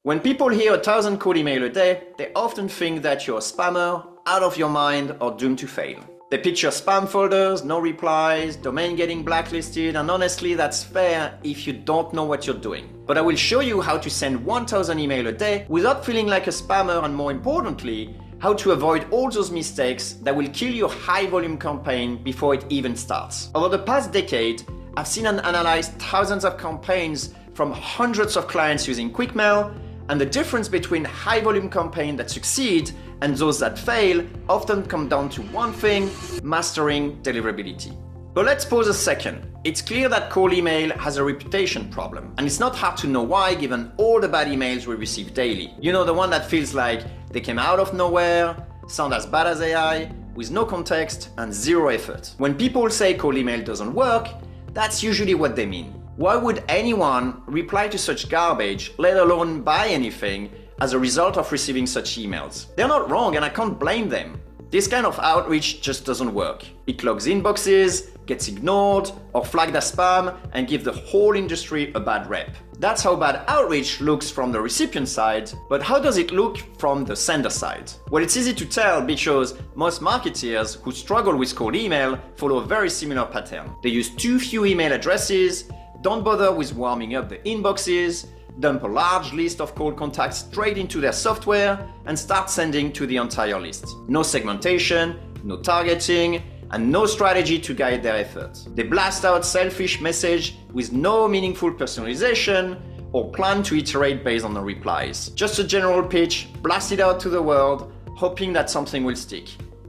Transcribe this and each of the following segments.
When people hear 1,000 cold emails a day, they often think that you're a spammer, out of your mind, or doomed to fail. They picture spam folders, no replies, domain getting blacklisted, and honestly that's fair if you don't know what you're doing. But I will show you how to send 1,000 emails a day without feeling like a spammer, and more importantly, how to avoid all those mistakes that will kill your high volume campaign before it even starts. Over the past decade, I've seen and analyzed thousands of campaigns from hundreds of clients using QuickMail, and the difference between high volume campaigns that succeed and those that fail often come down to one thing: mastering deliverability. But let's pause a second. It's clear that cold email has a reputation problem, and it's not hard to know why given all the bad emails we receive daily. You know, the one that feels like they came out of nowhere, sound as bad as AI, with no context and zero effort. When people say cold email doesn't work, that's usually what they mean. Why would anyone reply to such garbage, let alone buy anything, as a result of receiving such emails? They're not wrong, and I can't blame them. This kind of outreach just doesn't work. It clogs inboxes, gets ignored, or flagged as spam, and gives the whole industry a bad rep. That's how bad outreach looks from the recipient side, but how does it look from the sender side? Well, it's easy to tell because most marketers who struggle with cold email follow a very similar pattern. They use too few email addresses, don't bother with warming up the inboxes, dump a large list of cold contacts straight into their software, and start sending to the entire list. No segmentation, no targeting, and no strategy to guide their efforts. They blast out selfish message with no meaningful personalization or plan to iterate based on the replies. Just a general pitch, blast it out to the world, hoping that something will stick.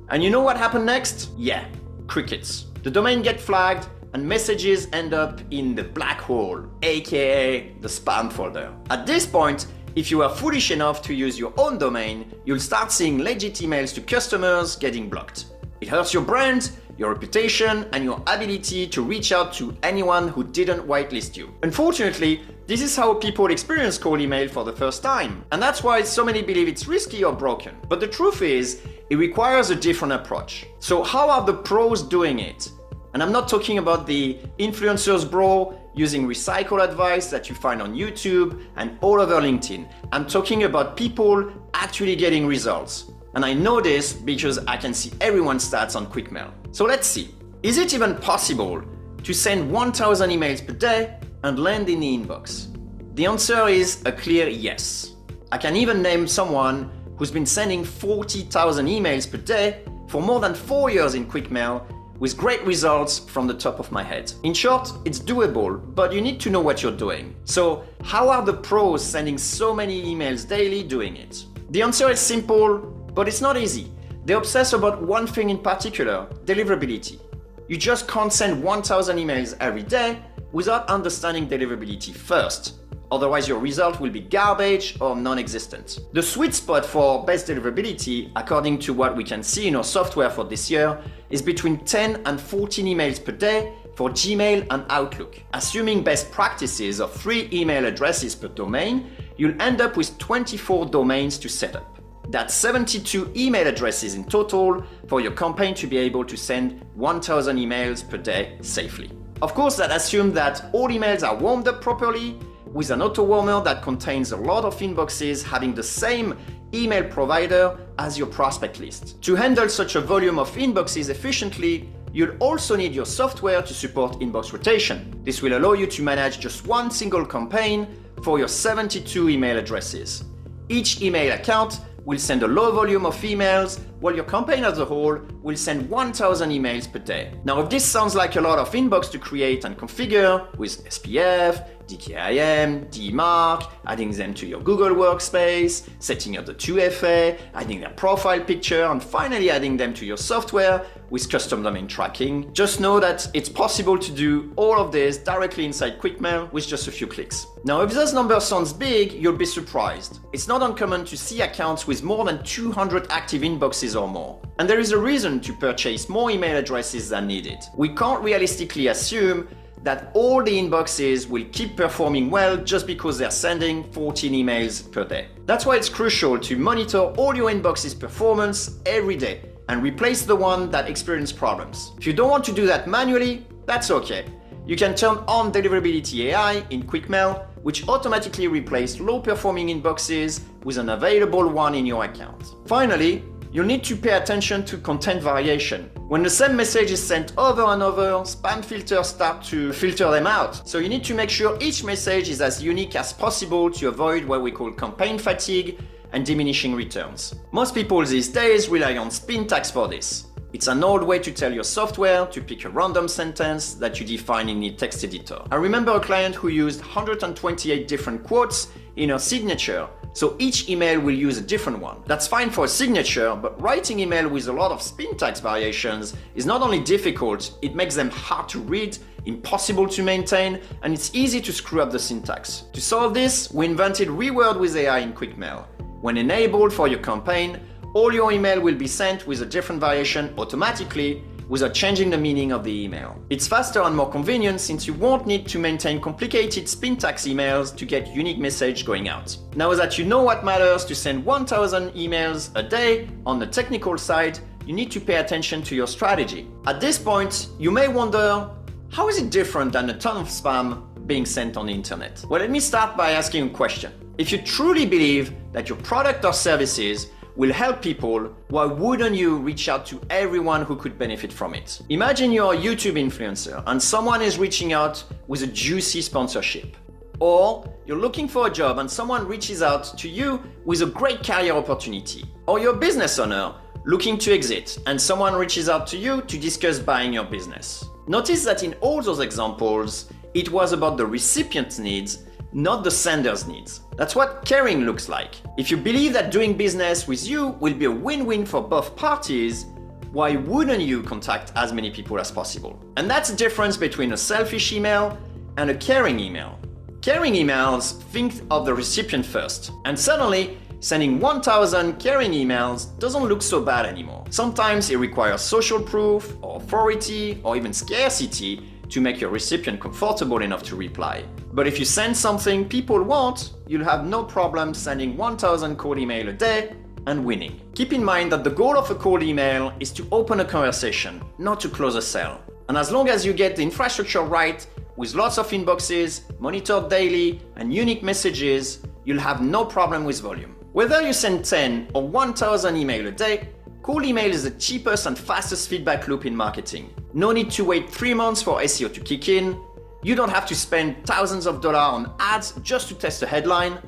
And you know what happened next? Yeah, crickets. The domain gets flagged, and messages end up in the black hole, aka the spam folder. At this point, if you are foolish enough to use your own domain, you'll start seeing legit emails to customers getting blocked. It hurts your brand, your reputation, and your ability to reach out to anyone who didn't whitelist you. Unfortunately, this is how people experience cold email for the first time, and that's why so many believe it's risky or broken. But the truth is, it requires a different approach. So how are the pros doing it? And I'm not talking about the influencers bro using recycled advice that you find on YouTube and all over LinkedIn. I'm talking about people actually getting results. And I know this because I can see everyone's stats on QuickMail. So let's see. Is it even possible to send 1,000 emails per day and land in the inbox? The answer is a clear yes. I can even name someone who's been sending 40,000 emails per day for more than 4 years in QuickMail, with great results from the top of my head. In short, it's doable, but you need to know what you're doing. So how are the pros sending so many emails daily doing it? The answer is simple, but it's not easy. They obsess about one thing in particular: deliverability. You just can't send 1,000 emails every day without understanding deliverability first. Otherwise, your result will be garbage or non-existent. The sweet spot for best deliverability, according to what we can see in our software for this year, is between 10 and 14 emails per day for Gmail and Outlook. Assuming best practices of 3 email addresses per domain, you'll end up with 24 domains to set up. That's 72 email addresses in total for your campaign to be able to send 1,000 emails per day safely. Of course, that assumes that all emails are warmed up properly, with an auto warmer that contains a lot of inboxes having the same email provider as your prospect list. To handle such a volume of inboxes efficiently, you'll also need your software to support inbox rotation. This will allow you to manage just one single campaign for your 72 email addresses. Each email account will send a low volume of emails, while your campaign as a whole will send 1,000 emails per day. Now, if this sounds like a lot of inbox to create and configure with SPF, DKIM, DMARC, adding them to your Google Workspace, setting up the 2FA, adding their profile picture, and finally adding them to your software with custom domain tracking, just know that it's possible to do all of this directly inside QuickMail with just a few clicks. Now, if those numbers sounds big, you'll be surprised. It's not uncommon to see accounts with more than 200 active inboxes or more. And there is a reason to purchase more email addresses than needed. We can't realistically assume that all the inboxes will keep performing well just because they're sending 14 emails per day. That's why it's crucial to monitor all your inboxes' performance every day and replace the one that experience problems. If you don't want to do that manually, that's okay. You can turn on deliverability AI in QuickMail which automatically replaces low-performing inboxes with an available one in your account. Finally, you'll need to pay attention to content variation. When the same message is sent over and over, spam filters start to filter them out. So you need to make sure each message is as unique as possible to avoid what we call campaign fatigue and diminishing returns. Most people these days rely on spin tags for this. It's an old way to tell your software to pick a random sentence that you define in the text editor. I remember a client who used 128 different quotes in her signature, so each email will use a different one. That's fine for a signature, but writing email with a lot of spin tags variations is not only difficult, it makes them hard to read, impossible to maintain, and it's easy to screw up the syntax. To solve this, we invented Reword with AI in QuickMail. When enabled for your campaign, all your email will be sent with a different variation automatically without changing the meaning of the email. It's faster and more convenient since you won't need to maintain complicated spin tags emails to get unique message going out. Now that you know what matters to send 1,000 emails a day on the technical side, you need to pay attention to your strategy. At this point, you may wonder, how is it different than a ton of spam being sent on the internet? Well, let me start by asking a question. If you truly believe that your product or services will help people, why wouldn't you reach out to everyone who could benefit from it? Imagine you're a YouTube influencer and someone is reaching out with a juicy sponsorship. Or you're looking for a job and someone reaches out to you with a great career opportunity. Or you're a business owner looking to exit and someone reaches out to you to discuss buying your business. Notice that in all those examples, it was about the recipient's needs, not the sender's needs. That's what caring looks like. If you believe that doing business with you will be a win-win for both parties, why wouldn't you contact as many people as possible? And that's the difference between a selfish email and a caring email. Caring emails think of the recipient first, and suddenly sending 1,000 caring emails doesn't look so bad anymore. Sometimes it requires social proof, or authority, or even scarcity to make your recipient comfortable enough to reply. But if you send something people want, you'll have no problem sending 1,000 cold email a day and winning. Keep in mind that the goal of a cold email is to open a conversation, not to close a sale. And as long as you get the infrastructure right, with lots of inboxes, monitored daily, and unique messages, you'll have no problem with volume. Whether you send 10 or 1,000 email a day, cold email is the cheapest and fastest feedback loop in marketing. No need to wait 3 months for SEO to kick in. You don't have to spend thousands of dollars on ads just to test a headline.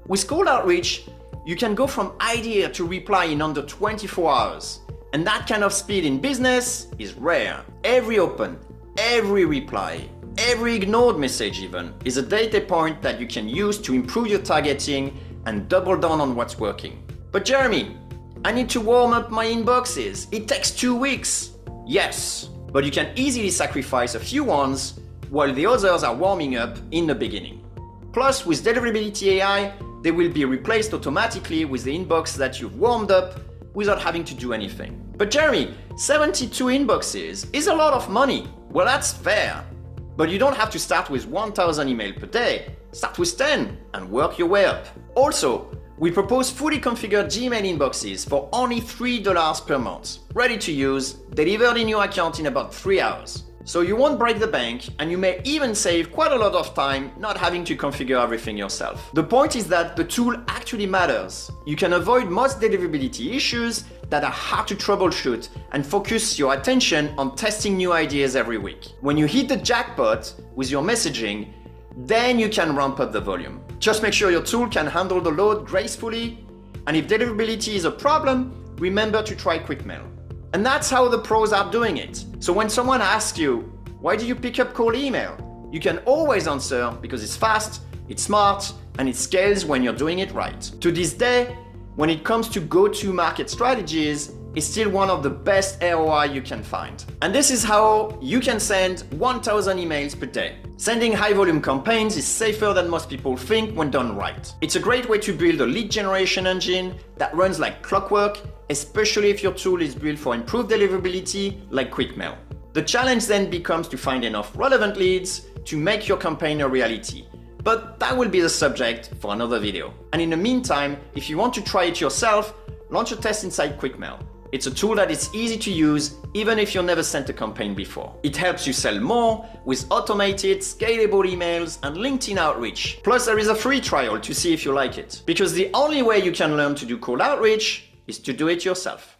With cold outreach, you can go from idea to reply in under 24 hours. And that kind of speed in business is rare. Every open, every reply, every ignored message even is a data point that you can use to improve your targeting and double down on what's working. But Jeremy, I need to warm up my inboxes. It takes 2 weeks. Yes, but you can easily sacrifice a few ones while the others are warming up in the beginning. Plus, with deliverability AI, they will be replaced automatically with the inbox that you've warmed up without having to do anything. But Jeremy, 72 inboxes is a lot of money. Well, that's fair. But you don't have to start with 1,000 emails per day. Start with 10 and work your way up. Also, we propose fully configured Gmail inboxes for only $3 per month, ready to use, delivered in your account in about 3 hours. So you won't break the bank, and you may even save quite a lot of time not having to configure everything yourself. The point is that the tool actually matters. You can avoid most deliverability issues that are hard to troubleshoot and focus your attention on testing new ideas every week. When you hit the jackpot with your messaging, then you can ramp up the volume. Just make sure your tool can handle the load gracefully, and if deliverability is a problem, remember to try QuickMail. And that's how the pros are doing it. So when someone asks you, why do you pick up cold email? You can always answer because it's fast, it's smart, and it scales when you're doing it right. To this day, when it comes to go-to-market strategies, it's still one of the best ROI you can find. And this is how you can send 1,000 emails per day. Sending high-volume campaigns is safer than most people think when done right. It's a great way to build a lead generation engine that runs like clockwork, especially if your tool is built for improved deliverability like QuickMail. The challenge then becomes to find enough relevant leads to make your campaign a reality. But that will be the subject for another video. And in the meantime, if you want to try it yourself, launch a test inside QuickMail. It's a tool that is easy to use even if you've never sent a campaign before. It helps you sell more with automated, scalable emails and LinkedIn outreach. Plus, there is a free trial to see if you like it. Because the only way you can learn to do cold outreach is to do it yourself.